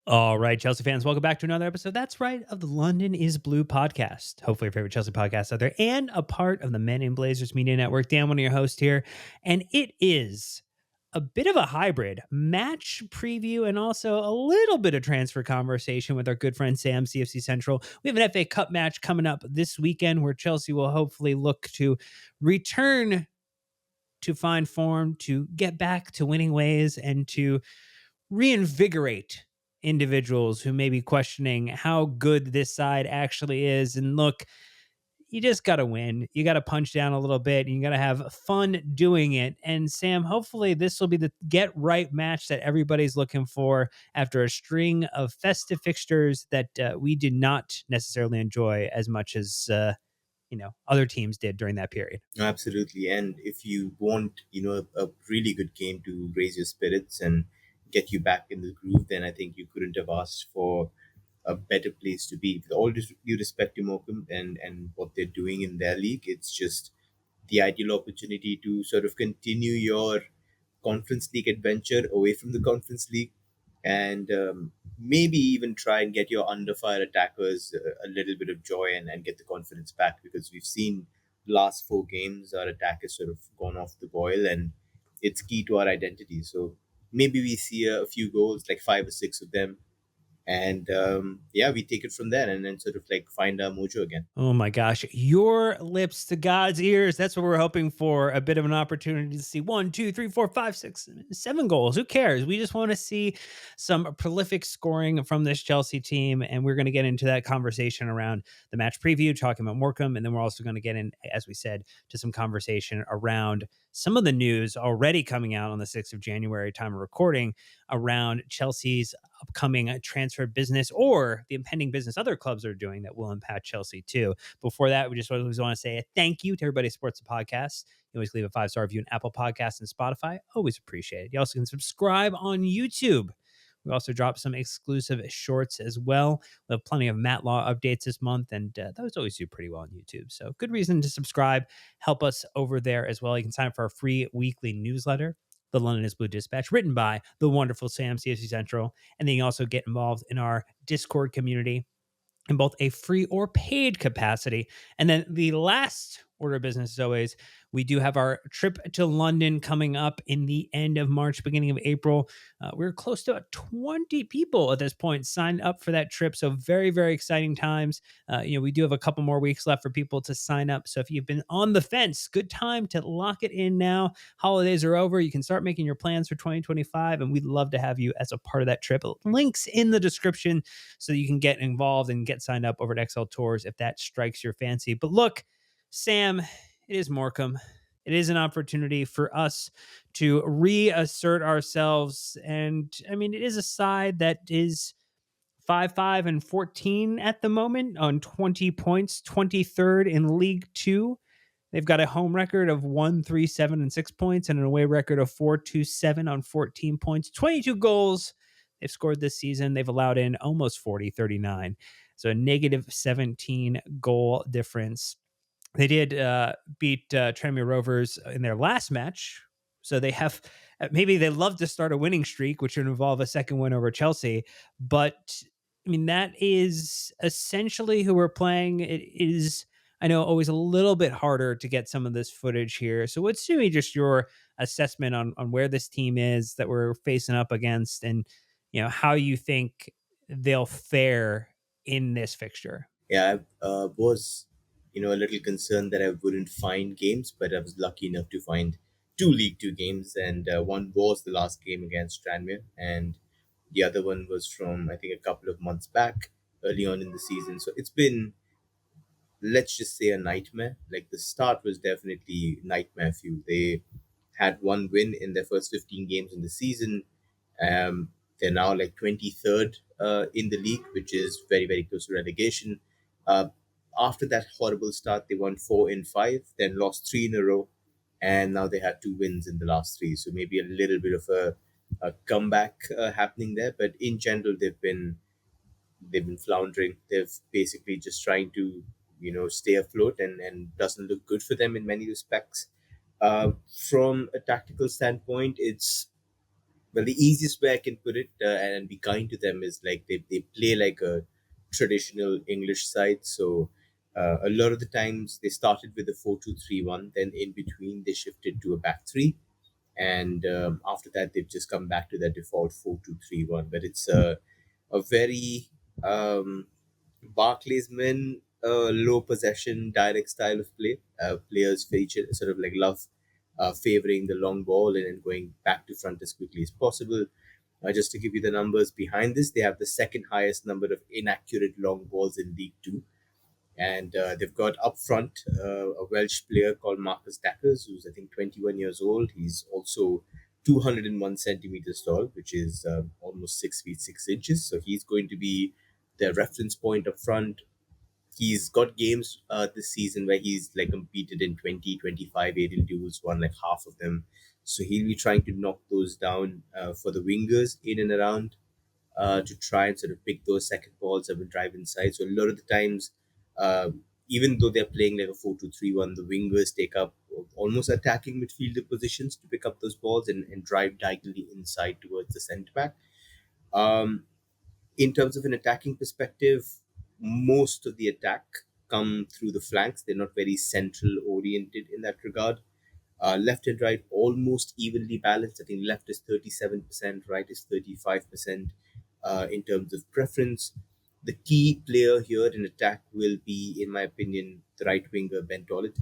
All right, Chelsea fans, welcome back to another episode. That's right, of the London is Blue podcast. Hopefully, your favorite Chelsea podcast out there, and a part of the Men in Blazers Media Network. Dan, one of your hosts here, and it is a bit of a hybrid match preview and also a little bit of transfer conversation with our good friend Sam, CFC Central. We have an FA Cup match coming up this weekend where Chelsea will hopefully look to return to find form, to get back to winning ways, and to reinvigorate individuals who may be questioning how good this side actually is. And look, you just got to win. You got to punch down a little bit and you got to have fun doing it. And Sam, hopefully this will be the get right match that everybody's looking for after a string of festive fixtures that we did not necessarily enjoy as much as other teams did during that period. Absolutely. And if you want, a really good game to raise your spirits and get you back in the groove, then I think you couldn't have asked for a better place to be. With all due respect to Morecambe and what they're doing in their league, it's just the ideal opportunity to sort of continue your Conference League adventure away from the Conference League and maybe even try and get your under fire attackers a little bit of joy and get the confidence back, because we've seen last four games our attack has sort of gone off the boil, and it's key to our identity. So maybe we see a few goals, like five or six of them, and yeah, we take it from there and then sort of like find our mojo again. Oh my gosh, your lips to God's ears. That's what we're hoping for. A bit of an opportunity to see one, two, three, four, five, six, seven goals. Who cares? We just want to see some prolific scoring from this Chelsea team. And we're going to get into that conversation around the match preview, talking about Morecambe. And then we're also going to get in, as we said, to some conversation around some of the news already coming out on the 6th of January, time of recording, around Chelsea's upcoming transfer business or the impending business other clubs are doing that will impact Chelsea too. Before that, we just always want to say a thank you to everybody who supports the podcast. You always leave a 5-star review on Apple Podcasts and Spotify. Always appreciate it. You also can subscribe on YouTube. We also drop some exclusive shorts as well. We have plenty of Matlaw updates this month, and those always do pretty well on YouTube. So, good reason to subscribe. Help us over there as well. You can sign up for our free weekly newsletter, the London is Blue Dispatch, written by the wonderful Sam, CFC Central. And then you also get involved in our Discord community in both a free or paid capacity. And then the last order of business, as always, we do have our trip to London coming up in the end of March, beginning of April. We're close to 20 people at this point signed up for that trip. So very, very exciting times. We do have a couple more weeks left for people to sign up. So if you've been on the fence, good time to lock it in now. Holidays are over. You can start making your plans for 2025. And we'd love to have you as a part of that trip. Links in the description so you can get involved and get signed up over at XL Tours if that strikes your fancy. But look, Sam, it is Morecambe. It is an opportunity for us to reassert ourselves. And I mean, it is a side that is 5-5-14 at the moment on 20 points, 23rd in League Two. They've got a home record of 1-3-7-6 points and an away record of 4-2-7 on 14 points, 22 goals they've scored this season. They've allowed in almost 40, 39. So a negative 17 goal difference. They did beat Tranmere Rovers in their last match. So they have, maybe they love to start a winning streak, which would involve a second win over Chelsea. But I mean, that is essentially who we're playing. It is, I know, always a little bit harder to get some of this footage here. So what's to me just your assessment on where this team is that we're facing up against, and how you think they'll fare in this fixture? Yeah, I was, a little concerned that I wouldn't find games, but I was lucky enough to find two League Two games, and one was the last game against Tranmere, and the other one was from, I think, a couple of months back, early on in the season. So it's been, let's just say, a nightmare. Like, the start was definitely nightmare fuel. They had one win in their first 15 games in the season. They're now like 23rd in the league, which is very, very close to relegation. Uh, After that horrible start, they won four in five, then lost three in a row, and now they had two wins in the last three. So maybe a little bit of a comeback happening there. But in general, they've been floundering. They've basically just trying to stay afloat, and doesn't look good for them in many respects. From a tactical standpoint, it's Well, the easiest way I can put it and be kind to them is like they play like a traditional English side. So a lot of the times they started with a 4-2-3-1, then in between they shifted to a back three, and after that they've just come back to their default 4-2-3-1. But it's a very Barclaysman, low possession, direct style of play. Players feature sort of like love favoring the long ball and then going back to front as quickly as possible. Just to give you the numbers behind this, they have the second highest number of inaccurate long balls in League Two, and they've got up front a Welsh player called Marcus Dackers, who's I think 21 years old. He's also 201 centimeters tall, which is almost 6 feet 6 inches. So he's going to be the reference point up front. He's got games this season where he's like competed in 20-25 aerial duels, won like half of them. So he'll be trying to knock those down for the wingers in and around to try and sort of pick those second balls that will drive inside. So a lot of the times, even though they're playing like a 4-2-3-1, the wingers take up almost attacking midfielder positions to pick up those balls and drive diagonally inside towards the centre back. Um, in terms of an attacking perspective, most of the attack come through the flanks. They're not very central oriented in that regard. Left and right almost evenly balanced. I think left is 37%, right is 35% in terms of preference. The key player here in attack will be, in my opinion, the right winger Ben Tollett.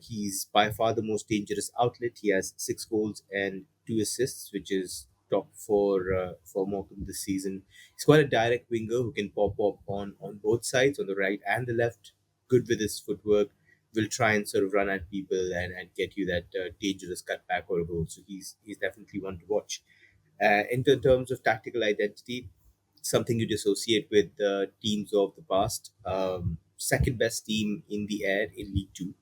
He's by far the most dangerous outlet. He has 6 goals and 2 assists, which is top for Morecambe this season. He's quite a direct winger who can pop up on both sides, on the right and the left. Good with his footwork. Will try and sort of run at people and get you that dangerous cutback or a goal. So he's definitely one to watch. In terms of tactical identity, something you dissociate with teams of the past. Second best team in the air in League Two,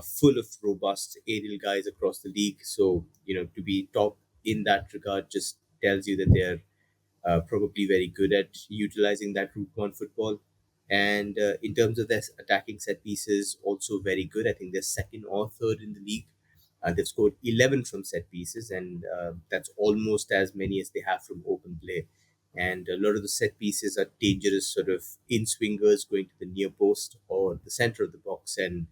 full of robust aerial guys across the league. So, to be top in that regard just tells you that they're probably very good at utilizing that route one football. And in terms of their attacking set pieces, also very good. I think they're second or third in the league. They've scored 11 from set pieces, and that's almost as many as they have from open play. And a lot of the set pieces are dangerous, sort of in swingers going to the near post or the center of the box. And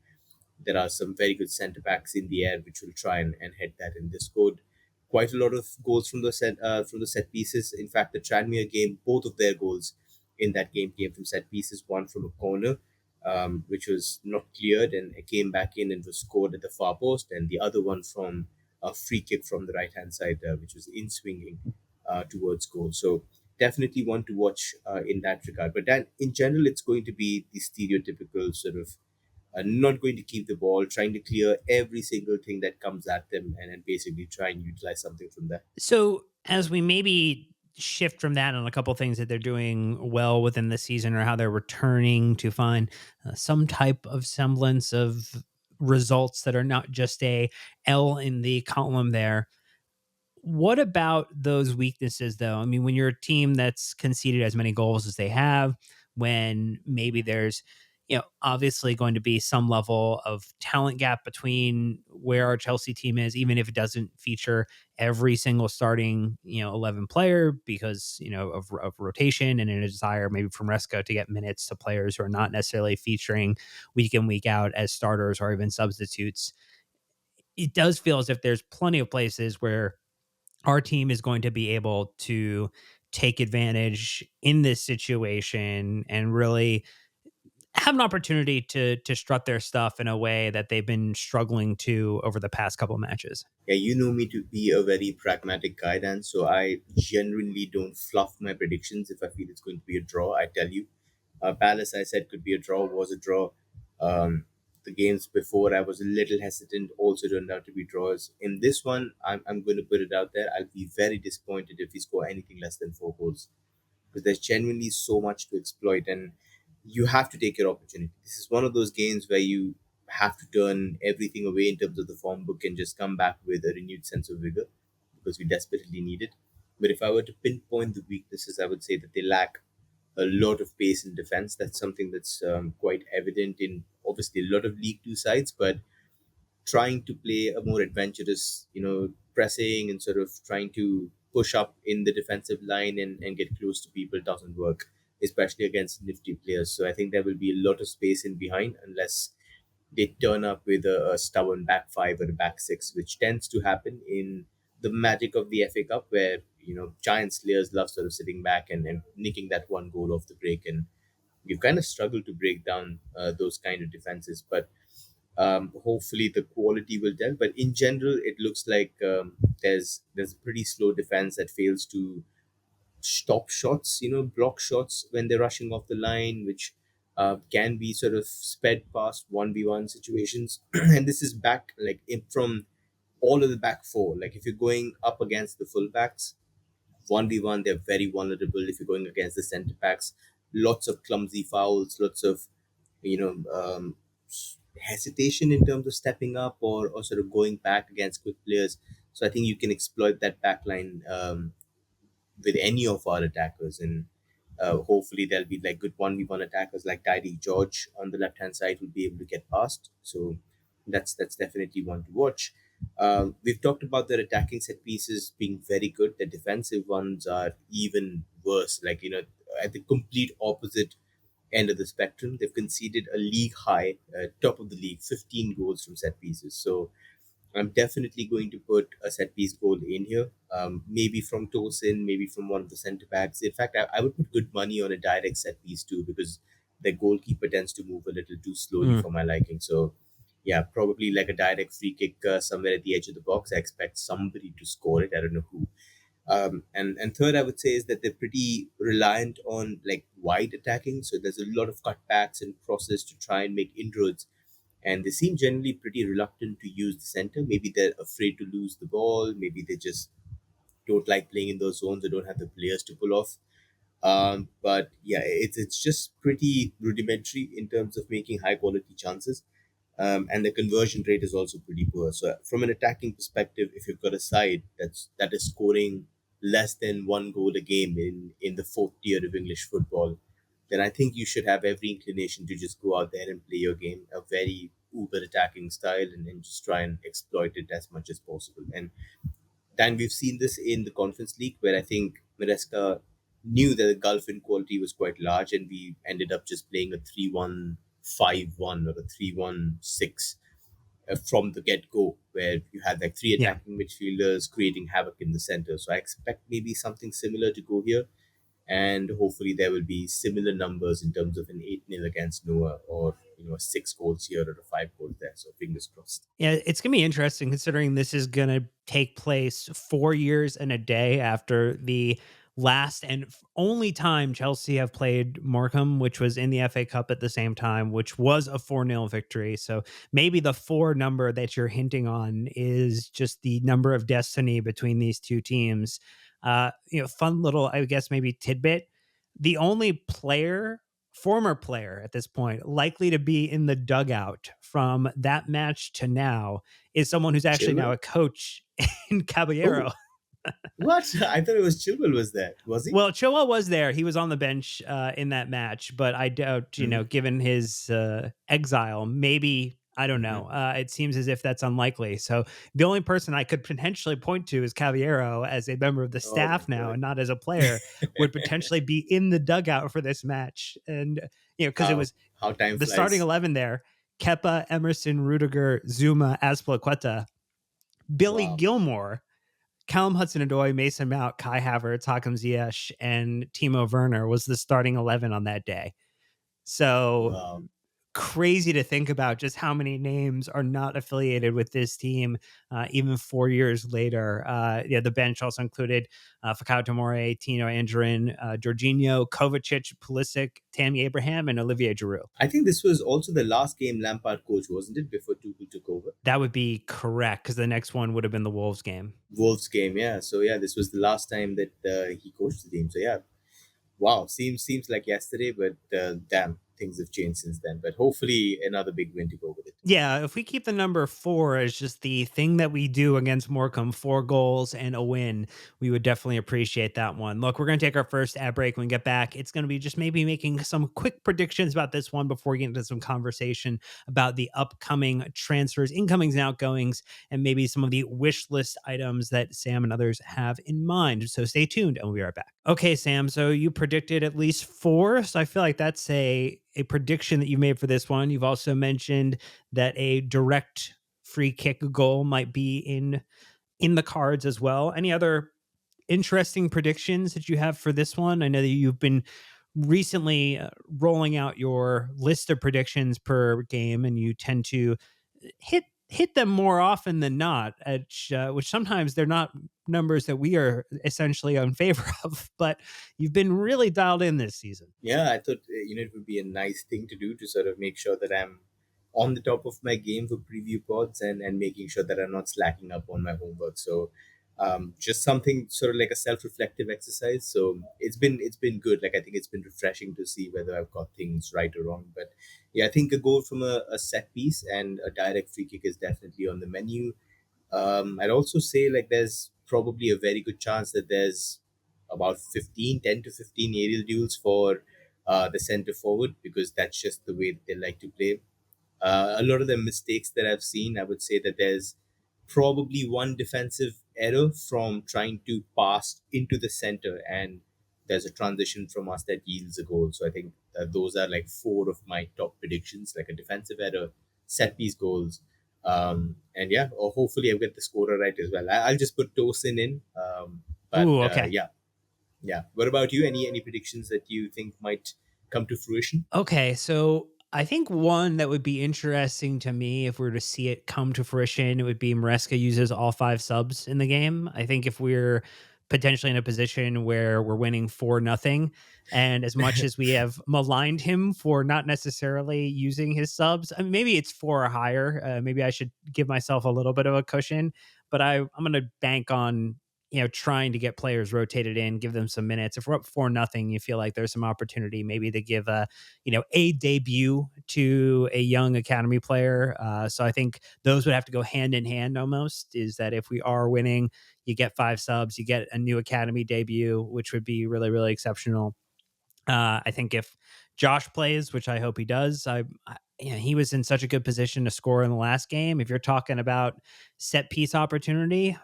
there are some very good centre backs in the air which will try and head that in. They scored quite a lot of goals from the set pieces. In fact, the Tranmere game, both of their goals in that game came from set pieces. One from a corner, which was not cleared and it came back in and was scored at the far post, and the other one from a free kick from the right hand side, which was in swinging towards goal. So definitely one to watch in that regard. But then in general, it's going to be the stereotypical sort of not going to keep the ball, trying to clear every single thing that comes at them, and then basically try and utilize something from that. So as we maybe shift from that on a couple things that they're doing well within the season or how they're returning to find some type of semblance of results that are not just a L in the column there. What about those weaknesses, though? I mean, when you're a team that's conceded as many goals as they have, when maybe there's, obviously going to be some level of talent gap between where our Chelsea team is, even if it doesn't feature every single starting, 11 player because, of rotation and a desire maybe from Resco to get minutes to players who are not necessarily featuring week in, week out as starters or even substitutes. It does feel as if there's plenty of places where our team is going to be able to take advantage in this situation and really have an opportunity to strut their stuff in a way that they've been struggling to over the past couple of matches. Yeah, you know me to be a very pragmatic guy, Dan. So I genuinely don't fluff my predictions. If I feel it's going to be a draw, I tell you. Palace, I said could be a draw, was a draw. The games before, I was a little hesitant, also turned out to be draws. In this one, I'm going to put it out there. I'll be very disappointed if we score anything less than 4 goals, because there's genuinely so much to exploit, and you have to take your opportunity. This is one of those games where you have to turn everything away in terms of the form book and just come back with a renewed sense of vigor, because we desperately need it. But if I were to pinpoint the weaknesses, I would say that they lack a lot of pace in defense. That's something that's quite evident in obviously a lot of League Two sides, but trying to play a more adventurous, pressing and sort of trying to push up in the defensive line and get close to people doesn't work, especially against nifty players. So I think there will be a lot of space in behind unless they turn up with a stubborn back five or a back six, which tends to happen in the magic of the FA Cup, where giant slayers love sort of sitting back and nicking that one goal off the break, and we've kind of struggled to break down those kind of defenses. But hopefully the quality will tell. But in general, it looks like there's a pretty slow defense that fails to stop shots, block shots when they're rushing off the line, which can be sort of sped past 1v1 situations. And this is back like from all of the back four. Like if you're going up against the fullbacks, 1v1, they're very vulnerable. If you're going against the centre backs, lots of clumsy fouls, lots of, you know, um, hesitation in terms of stepping up or sort of going back against quick players. So I think you can exploit that backline with any of our attackers, and hopefully there'll be like good 1v1 attackers like Tyree George on the left hand side will be able to get past. So that's definitely one to watch. We've talked about their attacking set pieces being very good. The defensive ones are even worse. Like at the complete opposite end of the spectrum, they've conceded a league high, top of the league, 15 goals from set pieces. So I'm definitely going to put a set piece goal in here. Maybe from Tosin, maybe from one of the centre backs. In fact, I would put good money on a direct set piece too, because the goalkeeper tends to move a little too slowly Mm. for my liking. So, yeah, probably like a direct free kick somewhere at the edge of the box. I expect somebody to score it. I don't know who. And third, I would say is that they're pretty reliant on like wide attacking. So there's a lot of cutbacks and crosses to try and make inroads, and they seem generally pretty reluctant to use the center. Maybe they're afraid to lose the ball. Maybe they just don't like playing in those zones. They don't have the players to pull off. But yeah, it's just pretty rudimentary in terms of making high quality chances. And the conversion rate is also pretty poor. So from an attacking perspective, if you've got a side that is scoring less than one goal a game in the fourth tier of English football, then I think you should have every inclination to just go out there and play your game, a very uber attacking style, and just try and exploit it as much as possible. And we've seen this in the Conference League, where I think Maresca knew that the gulf in quality was quite large, and we ended up just playing a 3-1-5-1 or a 3-1-6 from the get go, where you had like three Yeah. attacking midfielders creating havoc in the center. So I expect maybe something similar to go here, and hopefully there will be similar numbers in terms of an 8-0 against Noah, or a 6 goals here or a 5 goals there. So fingers crossed. Yeah, it's gonna be interesting considering this is gonna take place 4 years and a day after the last and only time Chelsea have played Morecambe, which was in the FA Cup at the same time, which was a 4-0 victory. So maybe the 4 number that you're hinting on is just the number of destiny between these two teams. Fun little, I guess, maybe tidbit. The only former player at this point likely to be in the dugout from that match to now is someone who's actually now Chilwell? a coach in Oh, Caballero. what? I thought it was Chilwell was there. Was he? Well, Chilwell was there. He was on the bench in that match, but I doubt, Mm-hmm. given his exile, maybe, I don't Mm-hmm. know. It seems as if that's unlikely. So the only person I could potentially point to is Caballero as a member of the Oh my staff now god. and not as a player would potentially be in the dugout for this match. And, because it how was how time the starting flies. 11 there: Kepa, Emerson, Rudiger, Zuma, Azpilicueta, Billy Wow. Gilmore, Callum Hudson-Odoi, Mason Mount, Kai Havertz, Hakim Ziyech, and Timo Werner was the starting 11 on that day. So Wow. crazy to think about just how many names are not affiliated with this team, even 4 years later. Yeah, the bench also included Fakao Tomori, Tino Angerin, Jorginho, Kovacic, Pulisic, Tammy Abraham, and Olivier Giroud. I think this was also the last game Lampard coach, wasn't it, before Tuchel took over? That would be correct because the next one would have been the Wolves game. Wolves game, yeah. So yeah, this was the last time that he coached the team. So yeah, wow, seems like yesterday, but damn, things have changed since then. But hopefully, another big win to go with it. Yeah, if we keep the number 4 as just the thing that we do against Morecambe, 4 goals and a win, we would definitely appreciate that one. Look, we're gonna take our first ad break. When we get back, it's gonna be just maybe making some quick predictions about this one before we get into some conversation about the upcoming transfers, incomings and outgoings, and maybe some of the wish list items that Sam and others have in mind. So stay tuned, and we'll be right back. Okay, Sam, so you predicted at least 4, so I feel like that's a prediction that you made for this one. You've also mentioned that a direct free kick goal might be in the cards as well. Any other interesting predictions that you have for this one? I know that you've been recently rolling out your list of predictions per game, and you tend to hit them more often than not. Which sometimes they're not numbers that we are essentially in favor of, but you've been really dialed in this season. Yeah, I thought it would be a nice thing to do to sort of make sure that I'm on the top of my game for preview pods and making sure that I'm not slacking up on my homework. So just something sort of like a self-reflective exercise. So it's been good. Like I think it's been refreshing to see whether I've got things right or wrong. But yeah, I think a goal from a set piece and a direct free kick is definitely on the menu. I'd also say like there's probably a very good chance that there's about 10 to 15 aerial duels for the center forward because that's just the way that they like to play. A lot of the mistakes that I've seen, I would say that there's probably one defensive error from trying to pass into the center, and there's a transition from us that yields a goal. So I think those are like four of my top predictions, like a defensive error, set piece goals, and yeah, or hopefully I'll get the scorer right as well. I'll just put Tosin in, but Ooh, okay. yeah, yeah. What about you? Any predictions that you think might come to fruition? Okay, so I think one that would be interesting to me if we were to see it come to fruition, it would be Maresca uses all 5 subs in the game. I think if we're potentially in a position where we're winning 4-0, and as much as we have maligned him for not necessarily using his subs, I mean, maybe it's 4 or higher. Maybe I should give myself a little bit of a cushion, but I'm going to bank on trying to get players rotated in, give them some minutes. If we're up 4-0, you feel like there's some opportunity maybe to give a debut to a young academy player. So I think those would have to go hand in hand almost. Is that if we are winning, you get 5 subs, you get a new academy debut, which would be really, really exceptional. I think if Josh plays, which I hope he does, he was in such a good position to score in the last game. If you're talking about set piece opportunity,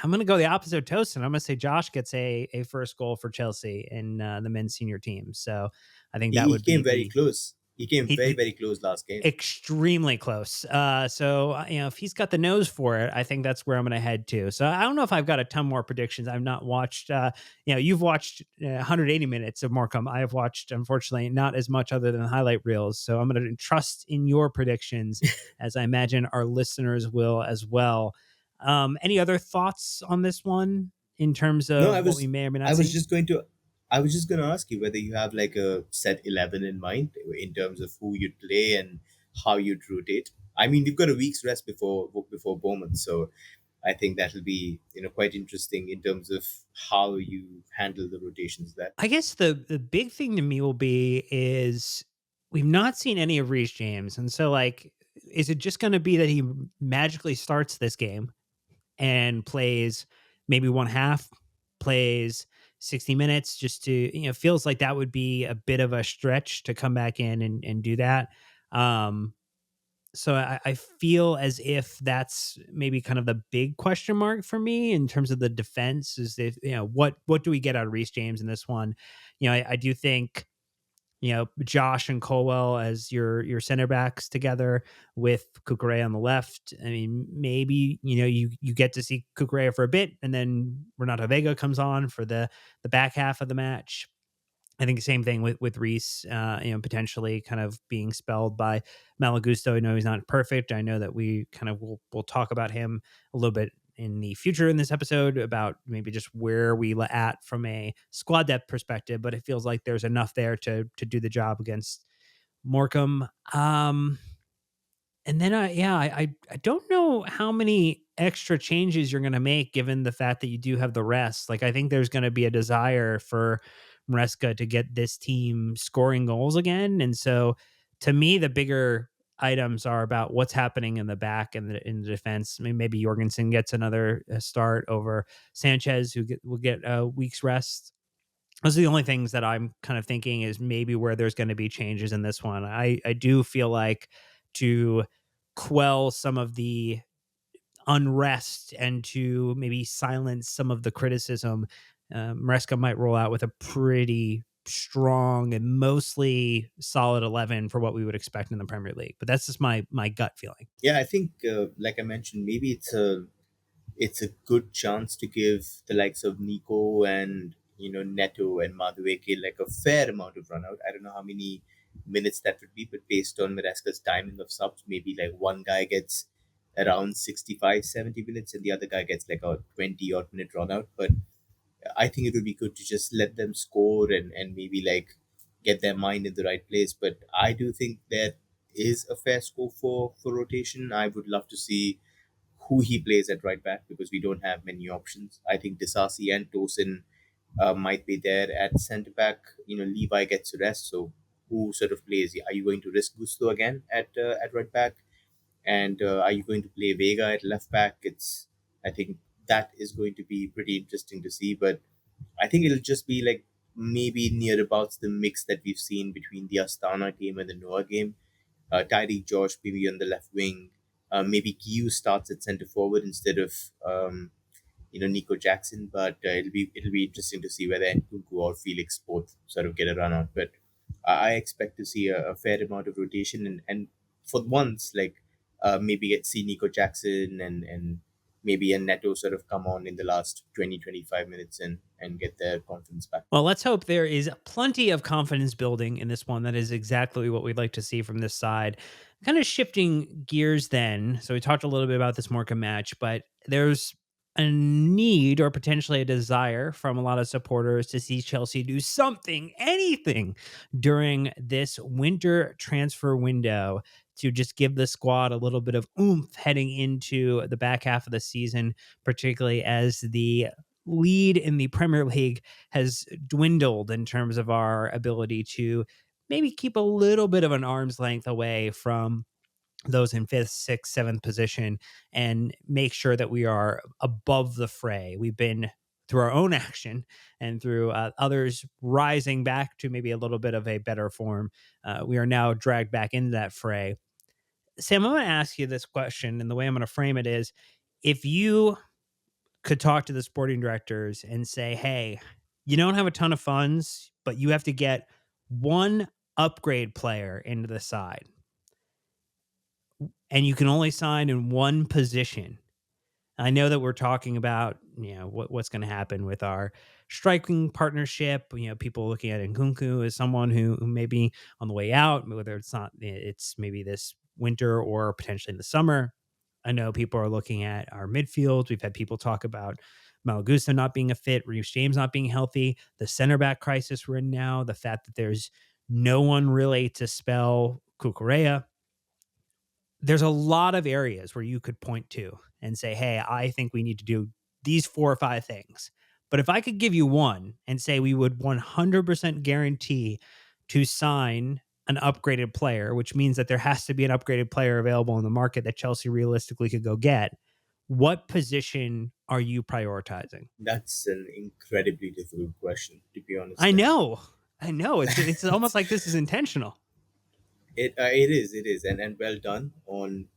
I'm going to go the opposite of Toast, and I'm going to say Josh gets a first goal for Chelsea in the men's senior team. So I think that He would be came very the close. He came very, he very close last game. extremely close. If he's got the nose for it, I think that's where I'm going to head to. So I don't know if I've got a ton more predictions. I've not watched. You've watched 180 minutes of Morecambe. I have watched, unfortunately, not as much other than highlight reels. So I'm going to trust in your predictions, as I imagine our listeners will as well. Any other thoughts on this one in terms No, of what we may or may I not was see? just going to, I was just going to ask you whether you have like a set 11 in mind in terms of who you'd play and how you'd rotate. I mean, we've got a week's rest before Bowman, so I think that'll be quite interesting in terms of how you handle the rotations there. I guess the big thing to me will be is we've not seen any of Reece James, and so like, is it just going to be that he magically starts this game and plays maybe one half, plays 60 minutes just to feels like that would be a bit of a stretch to come back in and do that. Um, so I feel as if that's maybe kind of the big question mark for me in terms of the defense is if what do we get out of Reece James in this one? I do think Josh and Colwell as your center backs together with Kukurea on the left. I mean, maybe you get to see Kukurea for a bit, and then Renato Vega comes on for the back half of the match. I think the same thing with Reese, potentially kind of being spelled by Malagusto. I know he's not perfect. I know that we kind of will talk about him a little bit in the future in this episode about maybe just where we at from a squad depth perspective, but it feels like there's enough there to do the job against Morecambe. And then I don't know how many extra changes you're going to make given the fact that you do have the rest. Like I think there's going to be a desire for Maresca to get this team scoring goals again. And so to me, the bigger items are about what's happening in the back and in the defense. I mean, maybe Jorgensen gets another start over Sanchez, will get a week's rest. Those are the only things that I'm kind of thinking is maybe where there's going to be changes in this one. I do feel like to quell some of the unrest and to maybe silence some of the criticism, Maresca might roll out with a pretty strong and mostly solid 11 for what we would expect in the Premier League. But that's just my gut feeling. Yeah, I think, like I mentioned, maybe it's a good chance to give the likes of Nico and Neto and Madueke like a fair amount of run out. I don't know how many minutes that would be, but based on Maresca's timing of subs, maybe like one guy gets around 65, 70 minutes and the other guy gets like a 20 odd minute run out. But I think it would be good to just let them score and maybe like get their mind in the right place. But I do think there is a fair scope for rotation. I would love to see who he plays at right back because we don't have many options. I think Disasi and Tosin might be there at centre back. Levi gets a rest, so who sort of plays? Are you going to risk Gusto again at right back? And are you going to play Vega at left back? I think that is going to be pretty interesting to see. But I think it'll just be like maybe near about the mix that we've seen between the Astana game and the Noah game. Tyreek Josh maybe on the left wing. Maybe Kiyu starts at centre forward instead of Nico Jackson. But it'll be interesting to see whether Nkunku or Felix both sort of get a run out. But I expect to see a fair amount of rotation and for once like maybe get see Nico Jackson and maybe a Neto sort of come on in the last 20-25 minutes and get their confidence back. Well, let's hope there is plenty of confidence building in this one. That is exactly what we'd like to see from this side. Kind of shifting gears then. So we talked a little bit about this Morecambe match, but there's a need or potentially a desire from a lot of supporters to see Chelsea do something, anything during this winter transfer window to just give the squad a little bit of oomph heading into the back half of the season, particularly as the lead in the Premier League has dwindled in terms of our ability to maybe keep a little bit of an arm's length away from those in fifth, sixth, seventh position and make sure that we are above the fray. We've been through our own action and through others rising back to maybe a little bit of a better form. We are now dragged back into that fray. Sam, I'm going to ask you this question, and the way I'm going to frame it is if you could talk to the sporting directors and say, "Hey, you don't have a ton of funds, but you have to get one upgrade player into the side, and you can only sign in one position." I know that we're talking about, what's going to happen with our striking partnership. People looking at Nkunku as someone who may be on the way out, whether it's maybe this winter or potentially in the summer. I know people are looking at our midfield. We've had people talk about Malagusa not being a fit, Reece James not being healthy, the center back crisis we're in now, the fact that there's no one really to spell Kukurea. There's a lot of areas where you could point to and say, "Hey, I think we need to do these 4 or 5 things." But if I could give you one and say we would 100% guarantee to sign an upgraded player, which means that there has to be an upgraded player available in the market that Chelsea realistically could go get, what position are you prioritizing? That's an incredibly difficult question, to be I honest. And know. I know. It's almost like this is intentional. it is, and well done on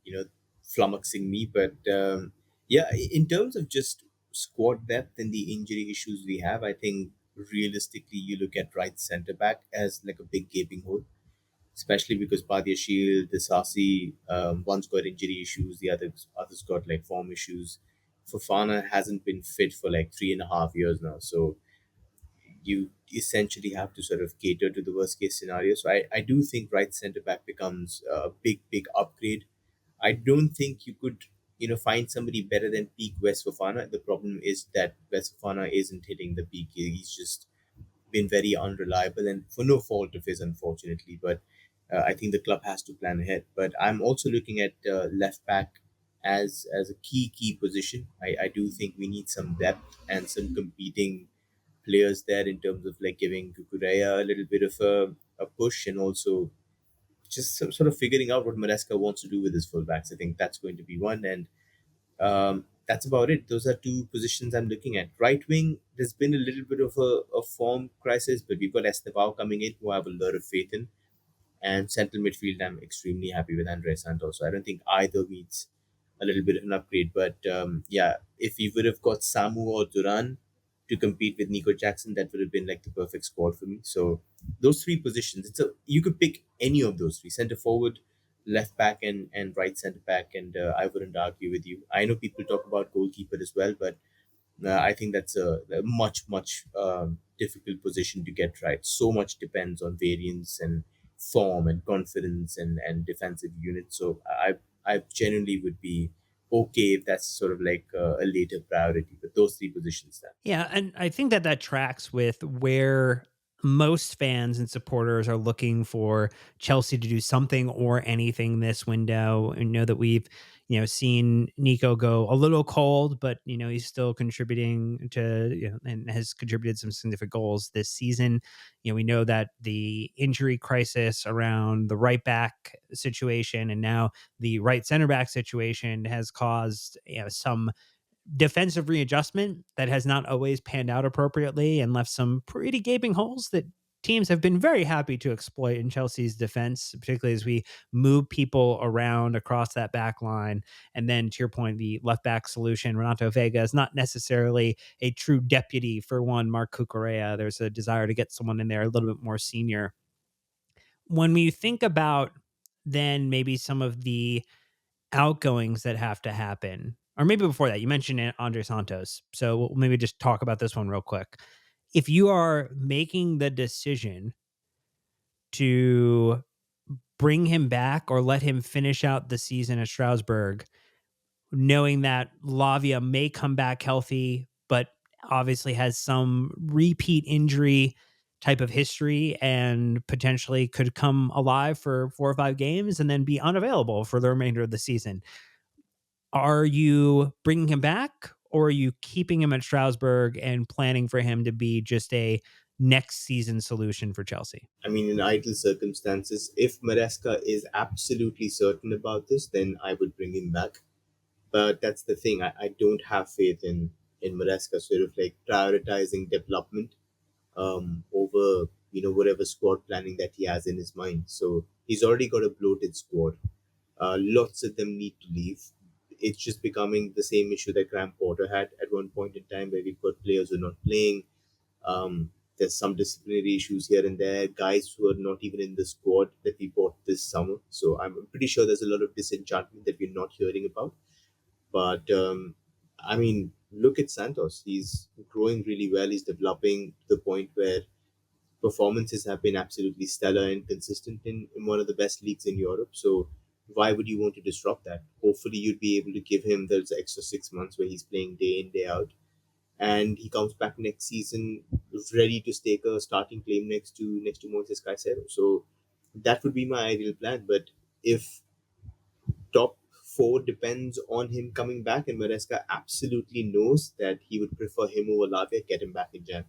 flummoxing me. But yeah, in terms of just squad depth and the injury issues we have, I think realistically you look at right centre back as like a big gaping hole, especially because Badia Shield, Disasi, one's got injury issues, the others got like form issues. Fofana hasn't been fit for like 3.5 years now, so you essentially have to sort of cater to the worst case scenario. So I do think right centre back becomes a big upgrade. I don't think you could find somebody better than peak West Fofana. The problem is that West Fofana isn't hitting the peak. He's just been very unreliable and for no fault of his, unfortunately. But I think the club has to plan ahead. But I'm also looking at left back as a key position. I do think we need some depth and some competing players there in terms of like giving Kukureya a little bit of a push, and also just sort of figuring out what Maresca wants to do with his fullbacks. I think that's going to be one, and that's about it. Those are two positions I'm looking at. Right wing, there's been a little bit of a form crisis, but we've got Estevao coming in, who I have a lot of faith in. And central midfield, I'm extremely happy with Andre Santos. So I don't think either needs a little bit of an upgrade. But yeah, if we would have got Samu or Duran to compete with Nico Jackson, that would have been like the perfect squad for me. So those three positions, you could pick any of those three: center forward, left back, and right center back. And I wouldn't argue with you. I know people talk about goalkeeper as well, but I think that's a much difficult position to get right. So much depends on variance and form and confidence and defensive units. So I genuinely would be okay if that's sort of like a later priority. But those three positions, then. Yeah, and I think that that tracks with where most fans and supporters are looking for Chelsea to do something or anything this window. And know that we've, seen Nico go a little cold, but he's still contributing to, and has contributed some significant goals this season. We know that the injury crisis around the right back situation and now the right center back situation has caused, some defensive readjustment that has not always panned out appropriately and left some pretty gaping holes that teams have been very happy to exploit in Chelsea's defense, particularly as we move people around across that back line. And then to your point, the left back solution, Renato Vega is not necessarily a true deputy for one Mark Cucurella. There's a desire to get someone in there a little bit more senior. When we think about then maybe some of the outgoings that have to happen, or maybe before that, you mentioned Andre Santos. So we'll maybe just talk about this one real quick. If you are making the decision to bring him back or let him finish out the season at Strasbourg, knowing that Lavia may come back healthy, but obviously has some repeat injury type of history and potentially could come alive for 4 or 5 games and then be unavailable for the remainder of the season. Are you bringing him back, or are you keeping him at Strasbourg and planning for him to be just a next season solution for Chelsea? I mean, in ideal circumstances, if Maresca is absolutely certain about this, then I would bring him back. But that's the thing. I don't have faith in Maresca sort of like prioritizing development over whatever squad planning that he has in his mind. So he's already got a bloated squad. Lots of them need to leave. It's just becoming the same issue that Graham Potter had at one point in time, where we've got players who are not playing. There's some disciplinary issues here and there. Guys who are not even in the squad that we bought this summer. So I'm pretty sure there's a lot of disenchantment that we're not hearing about. But I mean, look at Santos. He's growing really well. He's developing to the point where performances have been absolutely stellar and consistent in one of the best leagues in Europe. So why would you want to disrupt that? Hopefully, you'd be able to give him those extra 6 months where he's playing day in, day out. And he comes back next season ready to stake a starting claim next to Moises Caicedo. So that would be my ideal plan. But if top four depends on him coming back, and Maresca absolutely knows that he would prefer him over Lavia, get him back in Jan.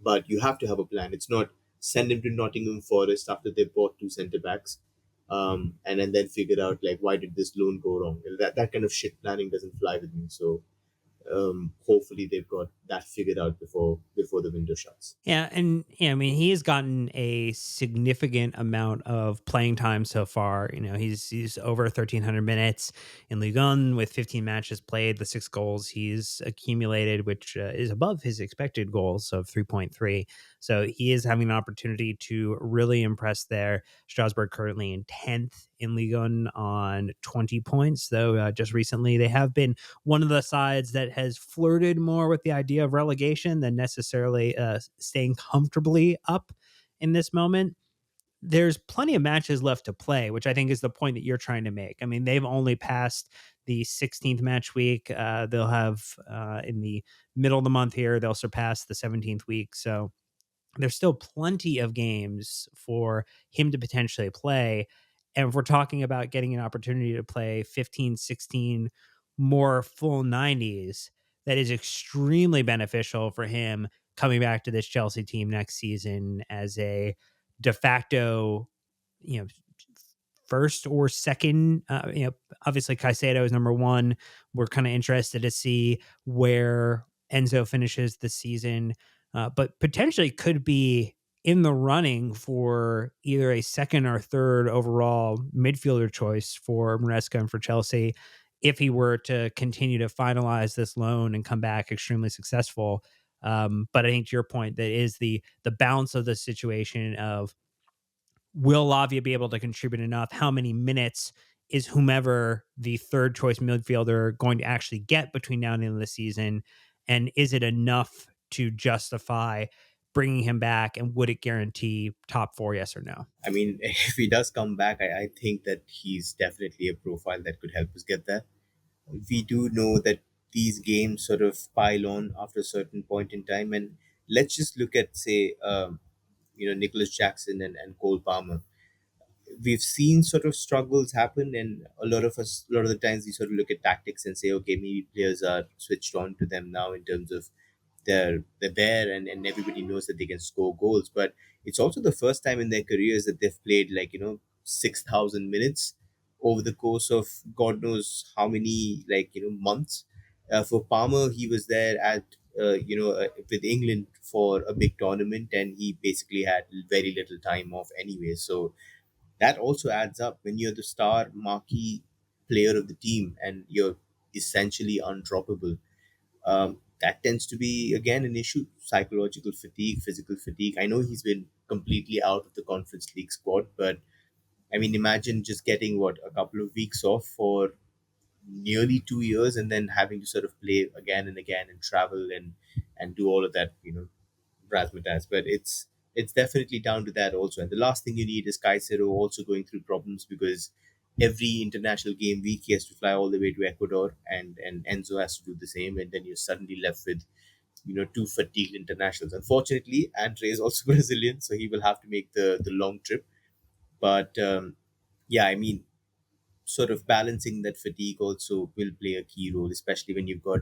But you have to have a plan. It's not send him to Nottingham Forest after they bought two centre backs, and then figure out like why did this loan go wrong. That kind of shit planning doesn't fly with me. So hopefully they've got that figured out before the window shuts. Yeah, and I mean, he has gotten a significant amount of playing time so far. He's over 1,300 minutes in Ligue 1 with 15 matches played. The 6 goals he's accumulated, which is above his expected goals of 3.3. So he is having an opportunity to really impress there. Strasbourg currently in 10th in Ligue 1 on 20 points, though just recently they have been one of the sides that has flirted more with the idea of relegation than necessarily staying comfortably up in this moment. There's plenty of matches left to play, which I think is the point that you're trying to make. I mean, they've only passed the 16th match week. They'll have in the middle of the month here, they'll surpass the 17th week. So there's still plenty of games for him to potentially play. And if we're talking about getting an opportunity to play 15, 16 more full 90s, that is extremely beneficial for him coming back to this Chelsea team next season as a de facto, you know, first or second. Obviously Caicedo is number one. We're kind of interested to see where Enzo finishes the season, but potentially could be in the running for either a second or third overall midfielder choice for Maresca and for Chelsea if he were to continue to finalize this loan and come back extremely successful. But I think to your point, that is the balance of the situation of, will Lavia be able to contribute enough? How many minutes is whomever the third choice midfielder going to actually get between now and the end of the season? And is it enough to justify bringing him back? And would it guarantee top four? Yes or no? I mean, if he does come back, I think that he's definitely a profile that could help us get there. We do know that these games sort of pile on after a certain point in time, and let's just look at, say, Nicholas Jackson and Cole Palmer. We've seen sort of struggles happen, and a lot of the times we sort of look at tactics and say, okay, maybe players are switched on to them now in terms of they're there, and everybody knows that they can score goals. But it's also the first time in their careers that they've played, like, 6,000 minutes over the course of God knows how many, like, months. For Palmer, he was there at with England for a big tournament, and he basically had very little time off anyway. So that also adds up when you're the star marquee player of the team and you're essentially undroppable. That tends to be again an issue: psychological fatigue, physical fatigue. I know he's been completely out of the Conference League squad, but I mean, imagine just getting what, a couple of weeks off for nearly 2 years, and then having to sort of play again and again and travel and do all of that, razzmatazz. But it's definitely down to that also. And the last thing you need is Caicedo also going through problems, because every international game week he has to fly all the way to Ecuador, and Enzo has to do the same, and then you're suddenly left with two fatigued internationals. Unfortunately, Andre is also Brazilian, so he will have to make the long trip. But yeah, I mean, sort of balancing that fatigue also will play a key role, especially when you've got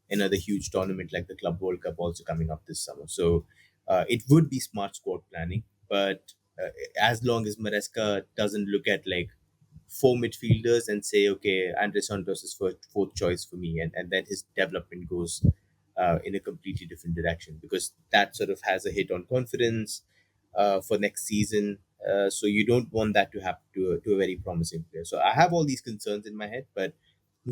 another huge tournament like the Club World Cup also coming up this summer. So it would be smart squad planning, but as long as Maresca doesn't look at like four midfielders and say, okay, Andre Santos is fourth choice for me, and then his development goes in a completely different direction, because that sort of has a hit on confidence for next season. So you don't want that to happen to a very promising player. So I have all these concerns in my head, but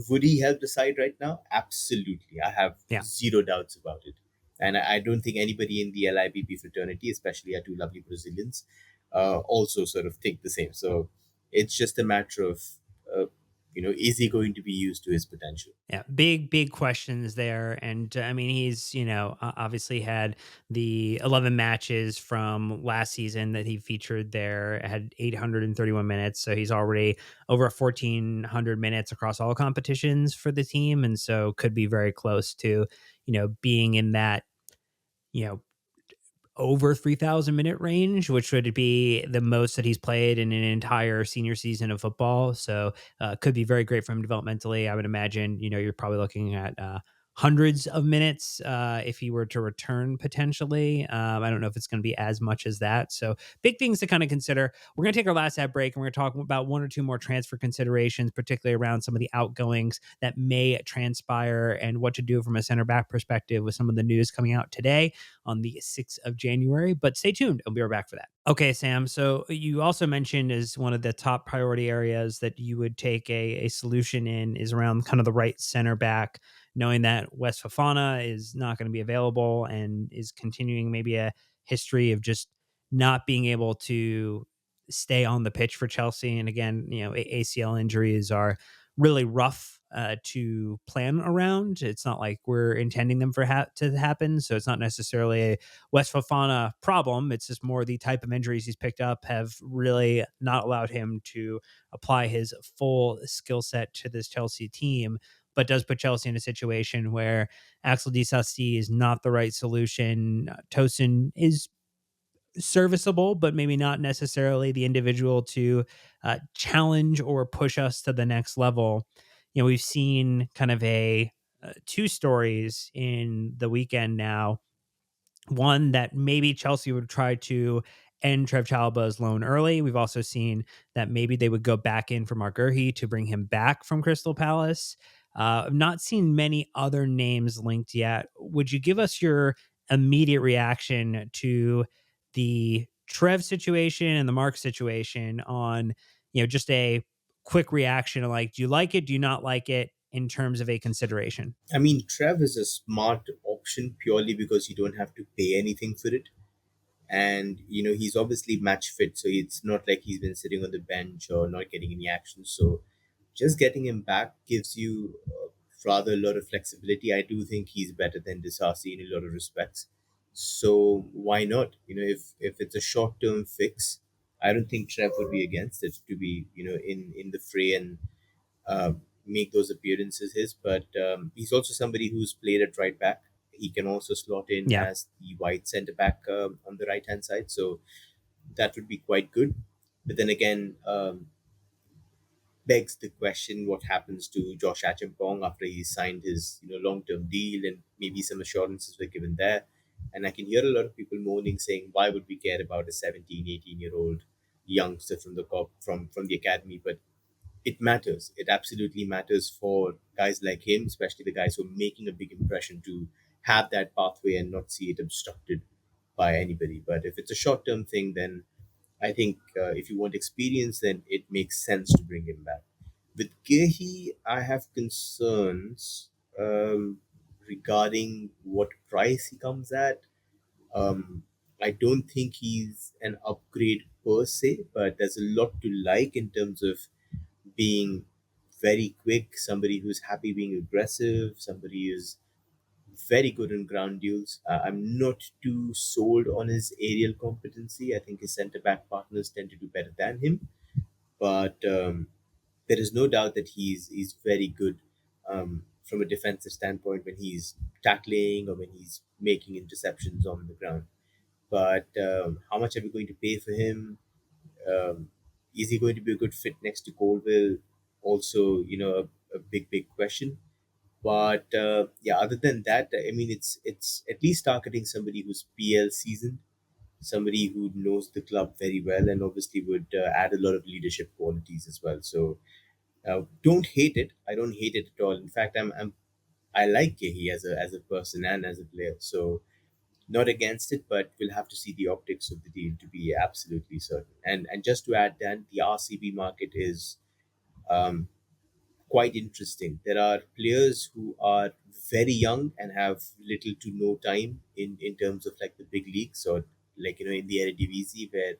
would he help the side right now? Absolutely. I have Yeah. zero doubts about it. And I don't think anybody in the LIBP fraternity, especially our two lovely Brazilians, also sort of think the same. So it's just a matter of, uh, is he going to be used to his potential? Yeah, big questions there. And I mean, he's, obviously had the 11 matches from last season that he featured there, had 831 minutes. So he's already over 1,400 minutes across all competitions for the team. And so could be very close to, being in that, you know, over 3,000 minute range, which would be the most that he's played in an entire senior season of football. So could be very great for him developmentally. I would imagine, you're probably looking at hundreds of minutes if he were to return potentially. I don't know if it's going to be as much as that. So big things to kind of consider. We're going to take our last ad break and we're going to talk about one or two more transfer considerations, particularly around some of the outgoings that may transpire and what to do from a center back perspective with some of the news coming out today on the 6th of January. But stay tuned. I'll be right back for that. Okay, Sam. So you also mentioned as one of the top priority areas that you would take a solution in is around kind of the right center back, knowing that West Fafana is not going to be available and is continuing maybe a history of just not being able to stay on the pitch for Chelsea. And again, ACL injuries are really rough to plan around. It's not like we're intending them to happen. So it's not necessarily a West Fofana problem. It's just more the type of injuries he's picked up have really not allowed him to apply his full skill set to this Chelsea team, but does put Chelsea in a situation where Axel Disasi is not the right solution. Tosin is serviceable, but maybe not necessarily the individual to challenge or push us to the next level. We've seen kind of a two stories in the weekend now One that maybe Chelsea would try to end Trev Chalobah's loan early. We've also seen that maybe they would go back in for Mark Gurhey to bring him back from Crystal Palace. I've not seen many other names linked yet. Would you give us your immediate reaction to the Trev situation and the Mark situation on, just a quick reaction of like, do you like it? Do you not like it in terms of a consideration? I mean, Trev is a smart option purely because you don't have to pay anything for it. And, he's obviously match fit. So it's not like he's been sitting on the bench or not getting any action. So just getting him back gives you rather a lot of flexibility. I do think he's better than Disasi in a lot of respects. So why not? If it's a short term fix, I don't think Trev would be against it to be, in the fray and uh, make those appearances his. But he's also somebody who's played at right back. He can also slot in Yeah. as the wide centre back on the right hand side. So that would be quite good. But then again, begs the question what happens to Josh Achimpong after he signed his long term deal, and maybe some assurances were given there. And I can hear a lot of people moaning saying, why would we care about a 17, 18-year-old youngster from the from the academy? But it matters. It absolutely matters for guys like him, especially the guys who are making a big impression, to have that pathway and not see it obstructed by anybody. But if it's a short term thing, then I think if you want experience, then it makes sense to bring him back. With Gehi, I have concerns regarding what price he comes at. Um, I don't think he's an upgrade per se, but there's a lot to like in terms of being very quick, somebody who's happy being aggressive, somebody who's very good in ground duels. I'm not too sold on his aerial competency. I think his centre back partners tend to do better than him, but there is no doubt that he's very good from a defensive standpoint when he's tackling or when he's making interceptions on the ground. But how much are we going to pay for him? Um, is he going to be a good fit next to Colville? Also, a big question. But yeah, other than that, I mean, it's at least targeting somebody who's PL seasoned, somebody who knows the club very well, and obviously would add a lot of leadership qualities as well. So don't hate it. I don't hate it at all. In fact, I like Kehi as a person and as a player. So not against it, but we'll have to see the optics of the deal to be absolutely certain. And just to add, Dan, the RCB market is um, quite interesting. There are players who are very young and have little to no time in terms of like the big leagues, or like in the Eredivisie, where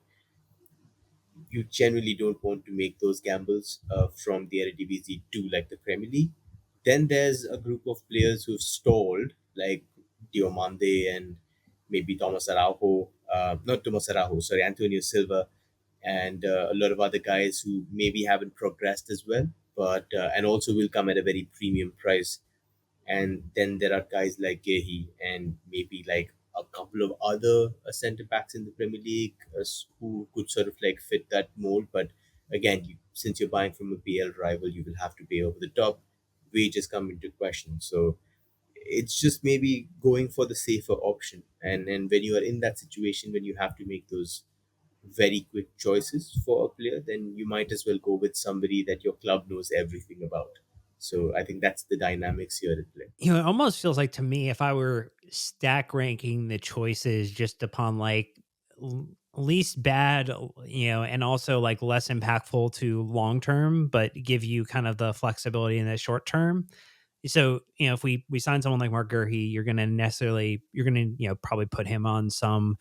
you generally don't want to make those gambles from the Eredivisie to like the Premier League. Then there's a group of players who've stalled, like Diomande and maybe Thomas Araujo, not Thomas Araujo, sorry, Antonio Silva, and a lot of other guys who maybe haven't progressed as well, but and also will come at a very premium price. And then there are guys like Gehi and maybe like a couple of other centre backs in the Premier League who could sort of like fit that mold. But again, since you're buying from a PL rival, you will have to pay over the top. Wages come into question. So it's just maybe going for the safer option. And when you are in that situation, when you have to make those very quick choices for a player, then you might as well go with somebody that your club knows everything about. So I think that's the dynamics here at play. It almost feels like to me if I were stack ranking the choices just upon like least bad, and also like less impactful to long term, but give you kind of the flexibility in the short term. So, if we sign someone like Mark Gurhey, you're gonna, probably put him on some,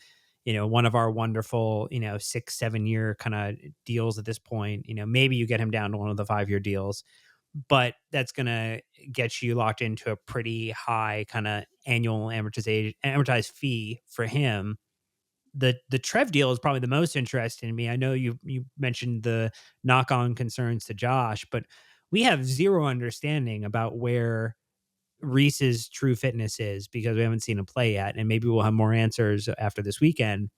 one of our wonderful, 6, 7 year kind of deals at this point. Maybe you get him down to one of the 5 year deals, but that's gonna get you locked into a pretty high kind of annual amortized fee for him. The Trev deal is probably the most interesting to me. I know you mentioned the knock on concerns to Josh, but we have zero understanding about where Reese's true fitness is because we haven't seen him play yet, and maybe we'll have more answers after this weekend.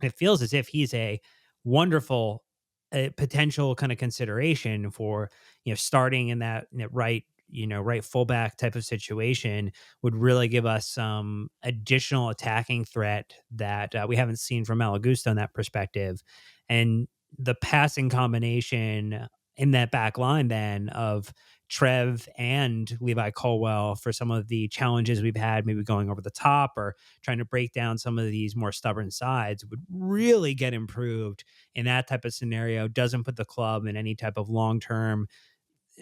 It feels as if he's a wonderful potential kind of consideration for starting in that right right fullback type of situation would really give us some additional attacking threat that we haven't seen from Malagusto in that perspective. And the passing combination in that back line then of Trev and Levi Colwell for some of the challenges we've had, maybe going over the top or trying to break down some of these more stubborn sides, would really get improved in that type of scenario. Doesn't put the club in any type of long term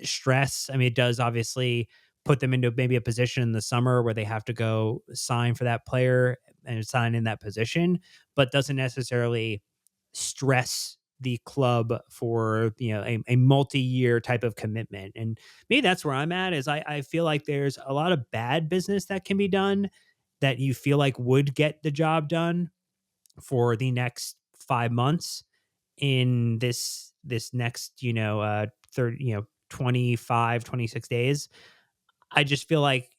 stress. I mean, it does obviously put them into maybe a position in the summer where they have to go sign for that player and sign in that position, but doesn't necessarily stress the club for a multi-year type of commitment. And maybe that's where I'm at, is I feel like there's a lot of bad business that can be done that you feel like would get the job done for the next 5 months in this next 30 25, 26 days. I just feel like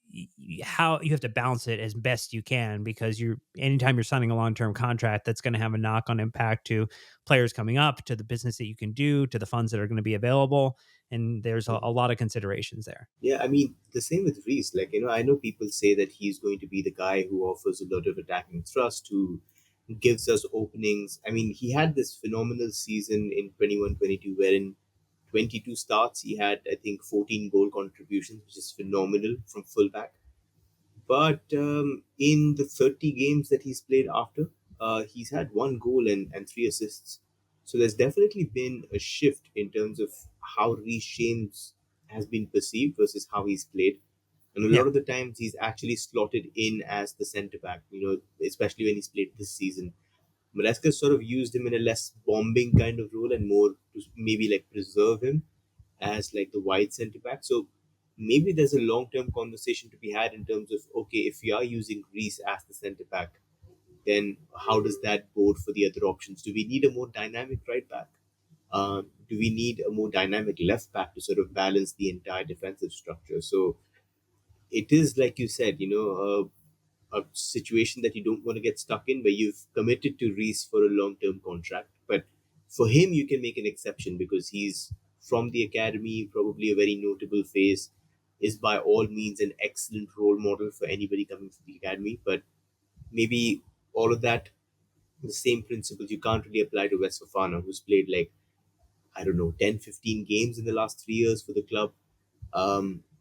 how you have to balance it as best you can, because you're anytime you're signing a long-term contract, that's going to have a knock-on impact to players coming up, to the business that you can do, to the funds that are going to be available, and there's a lot of considerations there. Yeah, I mean, the same with Reese. Like, I know people say that he's going to be the guy who offers a lot of attacking thrust, who gives us openings. I mean, he had this phenomenal season in 21-22, wherein 22 starts, he had, I think, 14 goal contributions, which is phenomenal from fullback. But in the 30 games that he's played after, he's had one goal and three assists. So there's definitely been a shift in terms of how Reece James has been perceived versus how he's played. And a Yeah. lot of the times he's actually slotted in as the centre back, especially when he's played this season. Maresca sort of used him in a less bombing kind of role and more to maybe like preserve him as like the wide centre back. So maybe there's a long term conversation to be had in terms of, okay, if we are using Greece as the centre back, then how does that bode for the other options? Do we need a more dynamic right back? Do we need a more dynamic left back to sort of balance the entire defensive structure? So it is like you said, a situation that you don't want to get stuck in, where you've committed to Reese for a long term contract. But for him, you can make an exception because he's from the academy, probably a very notable face, is by all means an excellent role model for anybody coming from the academy. But maybe all of that, the same principles, you can't really apply to West Fofana, who's played like, I don't know, 10, 15 games in the last 3 years for the club,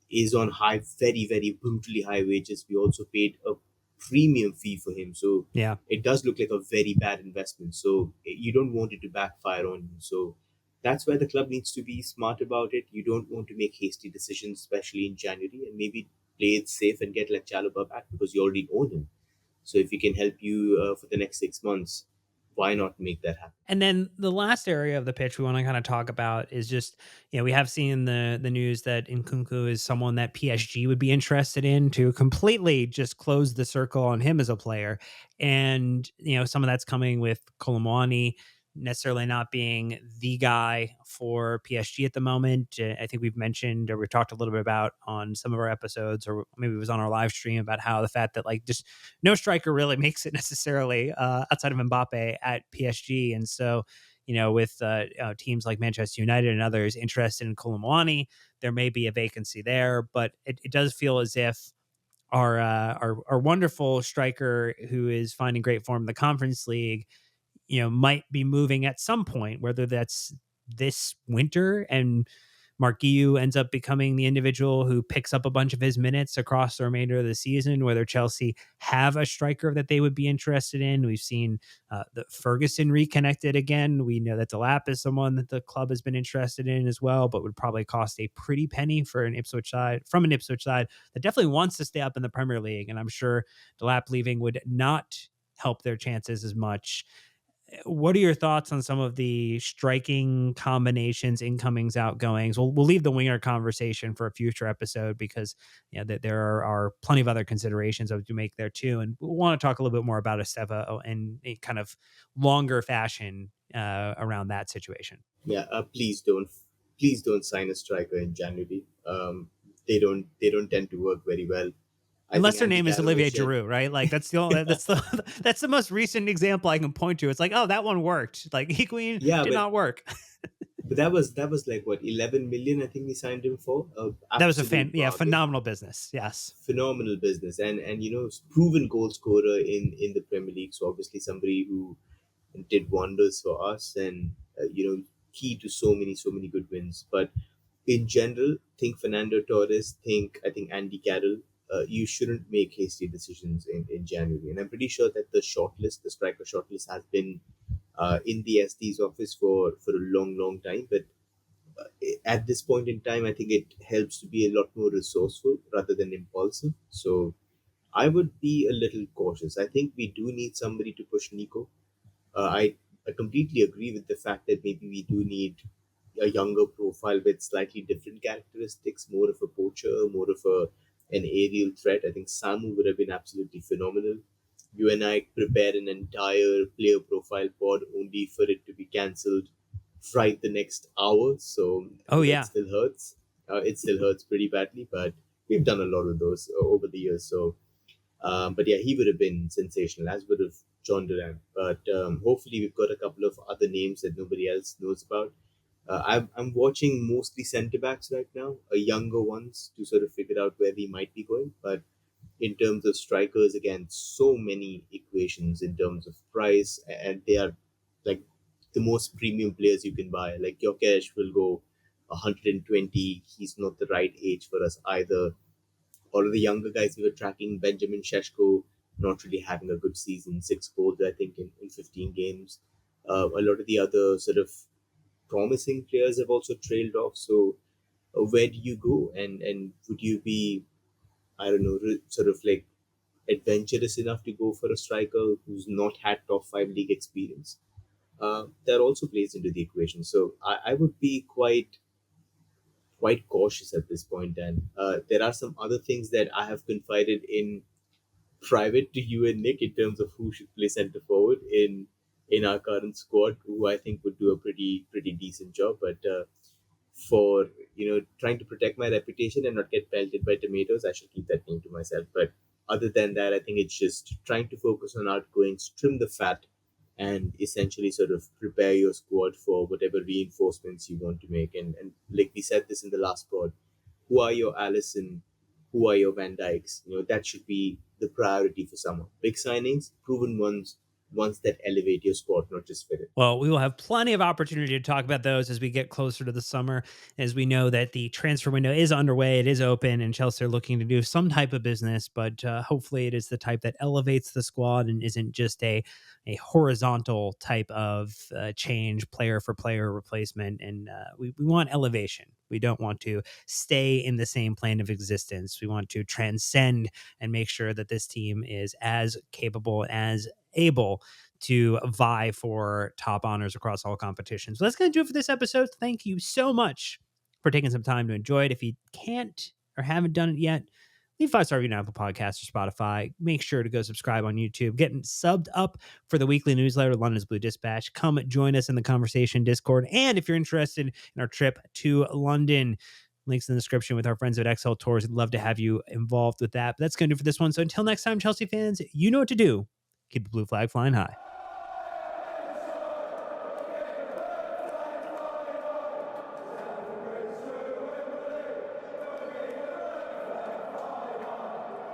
is on high, very, very brutally high wages. We also paid a premium fee for him. So Yeah. it does look like a very bad investment. So you don't want it to backfire on you. So that's where the club needs to be smart about it. You don't want to make hasty decisions, especially in January, and maybe play it safe and get like Chalobah back because you already own him. So if he can help you for the next 6 months, why not make that happen? And then the last area of the pitch we want to kind of talk about is just, we have seen the news that Nkunku is someone that PSG would be interested in to completely just close the circle on him as a player. And, some of that's coming with Kolomwani necessarily not being the guy for PSG at the moment. I think we've mentioned, or we've talked a little bit about on some of our episodes, or maybe it was on our live stream, about how the fact that like just no striker really makes it necessarily outside of Mbappe at PSG. And so, with teams like Manchester United and others interested in Kolomwani, there may be a vacancy there, but it does feel as if our wonderful striker who is finding great form in the Conference League, might be moving at some point, whether that's this winter and Mark Guiu ends up becoming the individual who picks up a bunch of his minutes across the remainder of the season, whether Chelsea have a striker that they would be interested in. We've seen the Ferguson reconnected again. We know that Delap is someone that the club has been interested in as well, but would probably cost a pretty penny for an Ipswich side, from an Ipswich side that definitely wants to stay up in the Premier League. And I'm sure Delap leaving would not help their chances as much. What are your thoughts on some of the striking combinations, incomings, outgoings? We'll leave the winger conversation for a future episode because there are plenty of other considerations to make there too, and we want to talk a little bit more about Esteva in a kind of longer fashion around that situation. Yeah, please don't sign a striker in January. They don't tend to work very well. I think Unless their Andy name is Carroll has Olivier shared. Giroud, right? Like that's the most recent example I can point to. It's like, oh, that one worked. Like Higuain Yeah, did but not work. But that was like what, 11 million I think we signed him for. That was a Absolute bargain, phenomenal business. Yes. phenomenal business, and proven goal scorer in the Premier League. So obviously somebody who did wonders for us, and key to so many good wins. But in general, think Fernando Torres, I think Andy Carroll. You shouldn't make hasty decisions in January, and I'm pretty sure that the striker shortlist, has been in the SD's office for a long time. But at this point in time, I think it helps to be a lot more resourceful rather than impulsive. So I would be a little cautious. I think we do need somebody to push Nico. I completely agree with the fact that maybe we do need a younger profile with slightly different characteristics, more of a poacher, more of an aerial threat. I think Samu would have been absolutely phenomenal. You and I prepared an entire player profile pod only for it to be cancelled right the next hour. So Oh it yeah. still hurts. It still hurts pretty badly, but we've done a lot of those over the years. So but yeah, he would have been sensational, as would have John Duran. But hopefully, we've got a couple of other names that nobody else knows about. I'm watching mostly centre backs right now, younger ones, to sort of figure out where we might be going. But in terms of strikers, again, so many equations in terms of price, and they are like the most premium players you can buy. Like Jokesh will go 120. He's not the right age for us either. All of the younger guys we were tracking, Benjamin Sheshko, not really having a good season, 6 goals, I think, in 15 games. A lot of the other sort of promising players have also trailed off. So, where do you go? And would you be, I don't know, sort of like adventurous enough to go for a striker who's not had top five league experience? That also plays into the equation. So, I would be quite cautious at this point. And there are some other things that I have confided in private to you and Nick in terms of who should play centre forward in our current squad, who I think would do a pretty decent job. But for trying to protect my reputation and not get pelted by tomatoes, I should keep that name to myself. But other than that, I think it's just trying to focus on outgoings, trim the fat, and essentially sort of prepare your squad for whatever reinforcements you want to make. And like we said this in the last pod, who are your Allison, who are your Van Dykes? That should be the priority for someone. Big signings, proven ones that elevate your squad, not just fit it. Well, we will have plenty of opportunity to talk about those as we get closer to the summer, as we know that the transfer window is underway, it is open, and Chelsea are looking to do some type of business, but hopefully it is the type that elevates the squad and isn't just a horizontal type of change, player for player replacement. And we want elevation. We don't want to stay in the same plane of existence. We want to transcend and make sure that this team is as capable, as able to vie for top honors across all competitions. So that's going to do it for this episode. Thank you so much for taking some time to enjoy it. If you can't or haven't done it yet, leave 5-star review on Apple Podcasts or Spotify. Make sure to go subscribe on YouTube. Getting subbed up for the weekly newsletter, London's Blue Dispatch. Come join us in the conversation Discord. And if you're interested in our trip to London, links in the description with our friends at XL Tours. I'd love to have you involved with that. But that's going to do for this one. So until next time, Chelsea fans, you know what to do. Keep the blue flag flying high.